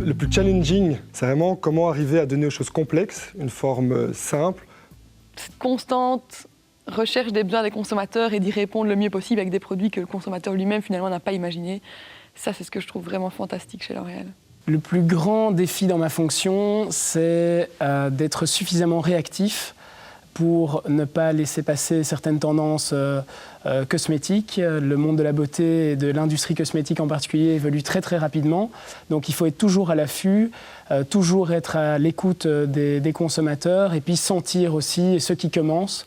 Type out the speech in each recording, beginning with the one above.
Le plus challenging, c'est vraiment comment arriver à donner aux choses complexes une forme simple. Cette constante recherche des besoins des consommateurs et d'y répondre le mieux possible avec des produits que le consommateur lui-même finalement n'a pas imaginés. Ça, c'est ce que je trouve vraiment fantastique chez L'Oréal. Le plus grand défi dans ma fonction, c'est d'être suffisamment réactif pour ne pas laisser passer certaines tendances cosmétiques. Le monde de la beauté et de l'industrie cosmétique en particulier évolue très très rapidement. Donc il faut être toujours à l'affût, toujours être à l'écoute des consommateurs et puis sentir aussi ceux qui commencent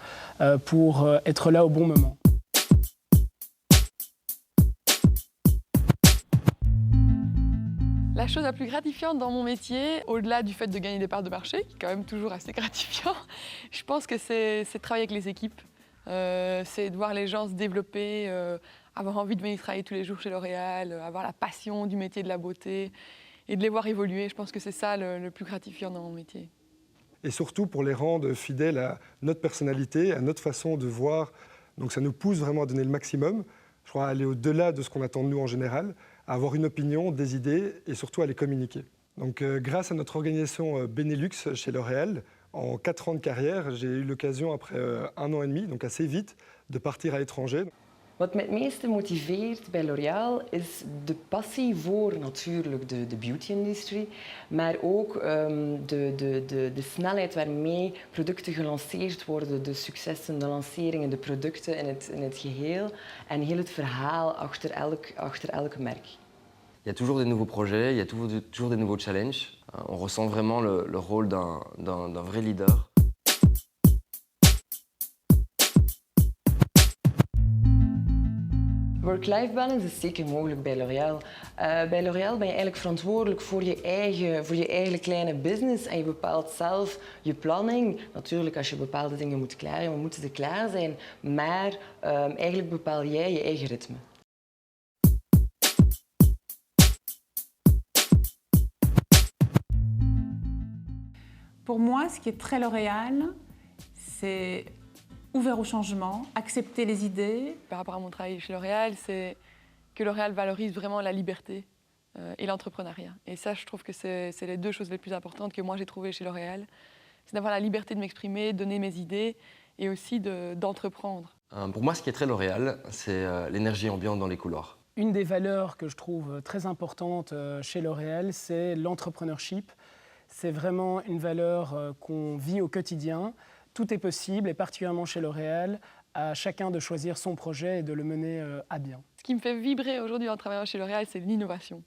pour être là au bon moment. La chose la plus gratifiante dans mon métier, au-delà du fait de gagner des parts de marché, qui est quand même toujours assez gratifiant, je pense que c'est de travailler avec les équipes. C'est de voir les gens se développer, avoir envie de venir travailler tous les jours chez L'Oréal, avoir la passion du métier de la beauté et de les voir évoluer. Je pense que c'est ça le plus gratifiant dans mon métier. Et surtout pour les rendre fidèles à notre personnalité, à notre façon de voir. Donc ça nous pousse vraiment à donner le maximum. Je crois à aller au-delà de ce qu'on attend de nous en général, à avoir une opinion, des idées et surtout à les communiquer. Donc grâce à notre organisation Benelux chez L'Oréal, en 4 ans de carrière, j'ai eu l'occasion après 1 an et demi, donc assez vite, de partir à l'étranger. Wat mij het meeste motiveert bij L'Oréal is de passie voor natuurlijk de beauty-industrie, maar ook de snelheid waarmee producten gelanceerd worden, de successen, de lanceringen, de producten in het geheel en heel het verhaal achter elk merk. Il y a toujours des nouveaux projets, il y a toujours des nouveaux challenges. On ressent vraiment le rôle d'un vrai leader. Work-life balance is zeker mogelijk bij L'Oréal. Bij L'Oréal ben je eigenlijk verantwoordelijk voor je eigen kleine business en je bepaalt zelf je planning. Natuurlijk, als je bepaalde dingen moet klaren, moeten ze klaar zijn, maar eigenlijk bepaal jij je eigen ritme. Pour moi, ce qui est très L'Oréal, c'est ouvert au changement, accepter les idées. Par rapport à mon travail chez L'Oréal, c'est que L'Oréal valorise vraiment la liberté et l'entrepreneuriat. Et ça, je trouve que c'est les deux choses les plus importantes que moi j'ai trouvées chez L'Oréal. C'est d'avoir la liberté de m'exprimer, de donner mes idées et aussi d'entreprendre. Pour moi, ce qui est très L'Oréal, c'est l'énergie ambiante dans les couloirs. Une des valeurs que je trouve très importante chez L'Oréal, c'est l'entrepreneurship. C'est vraiment une valeur qu'on vit au quotidien. Tout est possible, et particulièrement chez L'Oréal, à chacun de choisir son projet et de le mener à bien. Ce qui me fait vibrer aujourd'hui en travaillant chez L'Oréal, c'est l'innovation.